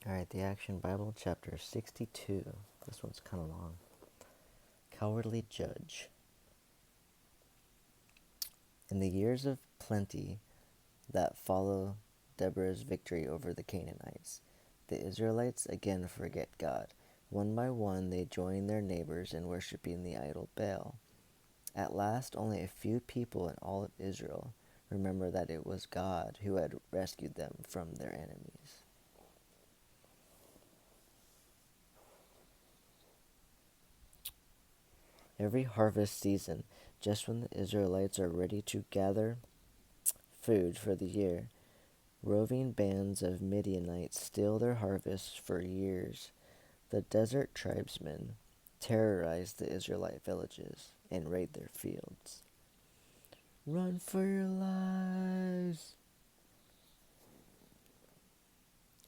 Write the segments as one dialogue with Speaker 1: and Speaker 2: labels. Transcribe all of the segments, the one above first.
Speaker 1: Alright, the Action Bible, chapter 62. This one's kind of long. Cowardly Judge. In the years of plenty that follow Deborah's victory over the Canaanites, the Israelites again forget God. One by one, they join their neighbors in worshiping the idol Baal. At last, only a few people in all of Israel remember that it was God who had rescued them from their enemies. Every harvest season, just when the Israelites are ready to gather food for the year, roving bands of Midianites steal their harvests for years. The desert tribesmen terrorize the Israelite villages and raid their fields. Run for your lives!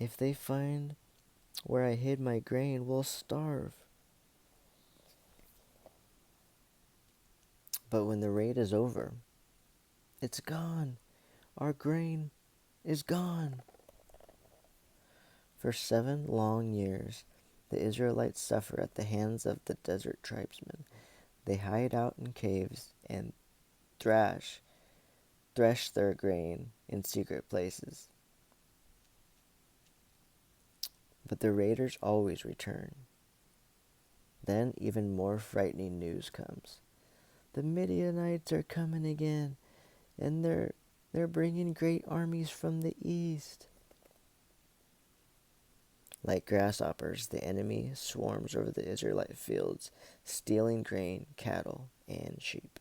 Speaker 1: If they find where I hid my grain, we'll starve. But when the raid is over, it's gone. Our grain is gone. For 7 long years, the Israelites suffer at the hands of the desert tribesmen. They hide out in caves and thresh their grain in secret places. But the raiders always return. Then even more frightening news comes. The Midianites are coming again, and they're bringing great armies from the east. Like grasshoppers, the enemy swarms over the Israelite fields, stealing grain, cattle, and sheep.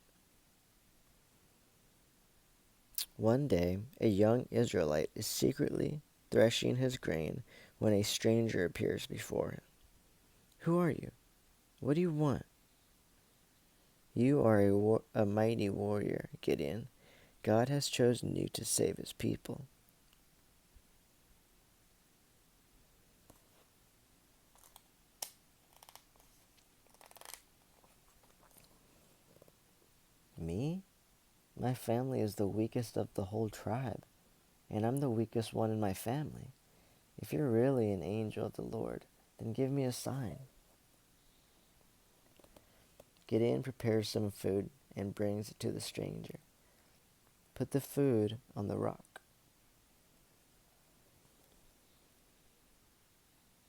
Speaker 1: One day, a young Israelite is secretly threshing his grain when a stranger appears before him. Who are you? What do you want? You are a mighty warrior, Gideon. God has chosen you to save his people. Me? My family is the weakest of the whole tribe, and I'm the weakest one in my family. If you're really an angel of the Lord, then give me a sign. Gideon prepares some food and brings it to the stranger. Put the food on the rock.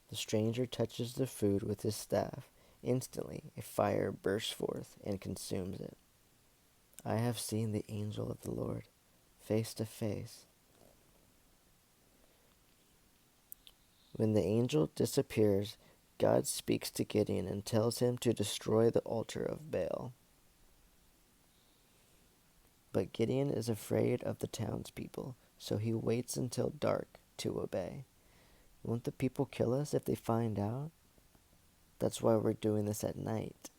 Speaker 1: The stranger touches the food with his staff. Instantly, a fire bursts forth and consumes it. I have seen the angel of the Lord face to face. When the angel disappears, God speaks to Gideon and tells him to destroy the altar of Baal. But Gideon is afraid of the townspeople, so he waits until dark to obey. Won't the people kill us if they find out? That's why we're doing this at night.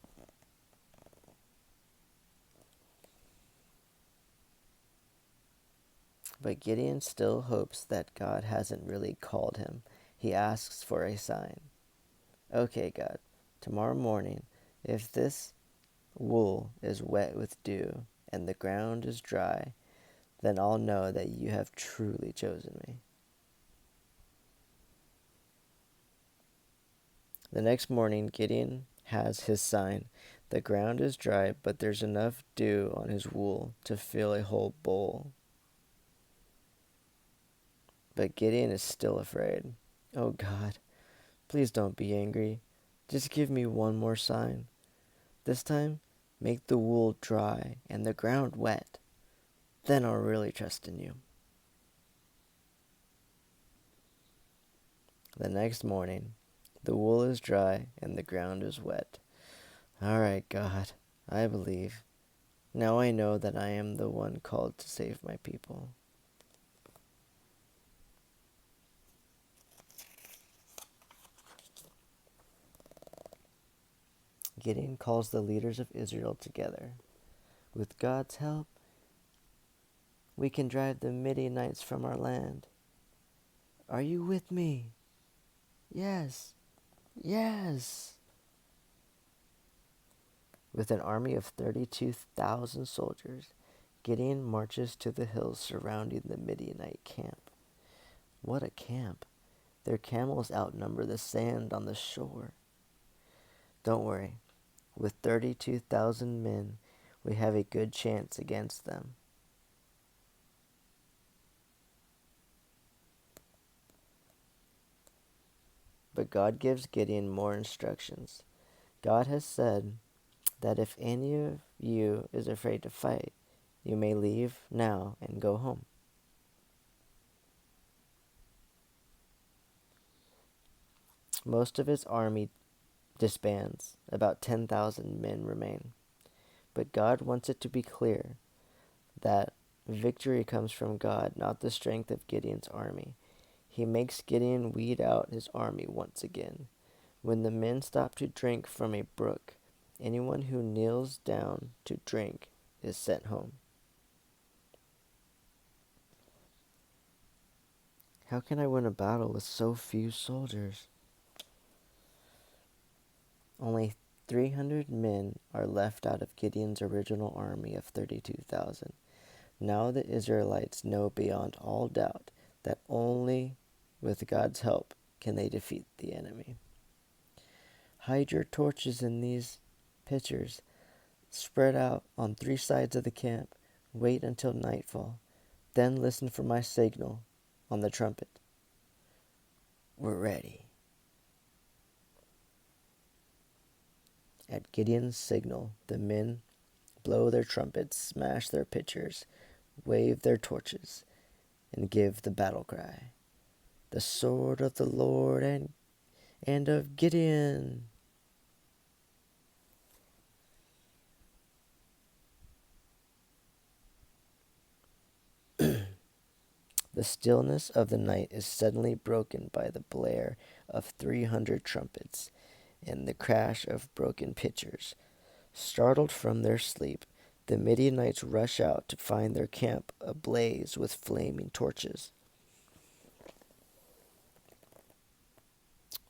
Speaker 1: But Gideon still hopes that God hasn't really called him. He asks for a sign. Okay, God, tomorrow morning, if this wool is wet with dew and the ground is dry, then I'll know that you have truly chosen me. The next morning, Gideon has his sign. The ground is dry, but there's enough dew on his wool to fill a whole bowl. But Gideon is still afraid. Oh God, please don't be angry. Just give me one more sign. This time, make the wool dry and the ground wet. Then I'll really trust in you. The next morning, the wool is dry and the ground is wet. All right, God, I believe. Now I know that I am the one called to save my people. Gideon calls the leaders of Israel together. With God's help, we can drive the Midianites from our land. Are you with me? Yes. Yes. With an army of 32,000 soldiers, Gideon marches to the hills surrounding the Midianite camp. What a camp! Their camels outnumber the sand on the shore. Don't worry. With 32,000 men, we have a good chance against them. But God gives Gideon more instructions. God has said that if any of you is afraid to fight, you may leave now and go home. Most of his army disbands. About 10,000 men remain. But God wants it to be clear that victory comes from God, not the strength of Gideon's army. He makes Gideon weed out his army once again. When the men stop to drink from a brook, anyone who kneels down to drink is sent home. How can I win a battle with so few soldiers? Only 300 men are left out of Gideon's original army of 32,000. Now the Israelites know beyond all doubt that only with God's help can they defeat the enemy. Hide your torches in these pitchers, spread out on 3 sides of the camp. Wait until nightfall. Then listen for my signal on the trumpet. We're ready. At Gideon's signal, the men blow their trumpets, smash their pitchers, wave their torches, and give the battle cry. The sword of the Lord and of Gideon. The stillness of the night is suddenly broken by the blare of 300 trumpets and the crash of broken pitchers. Startled from their sleep, the Midianites rush out to find their camp ablaze with flaming torches.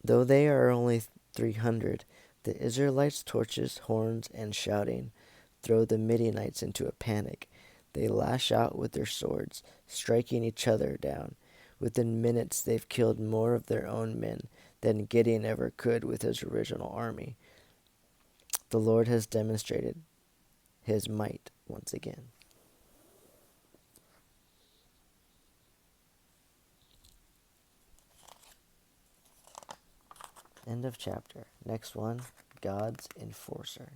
Speaker 1: Though they are only 300, the Israelites' torches, horns, and shouting throw the Midianites into a panic. They lash out with their swords, striking each other down. Within minutes, they've killed more of their own men than Gideon ever could with his original army. The Lord has demonstrated his might once again. End of chapter. Next one, God's enforcer.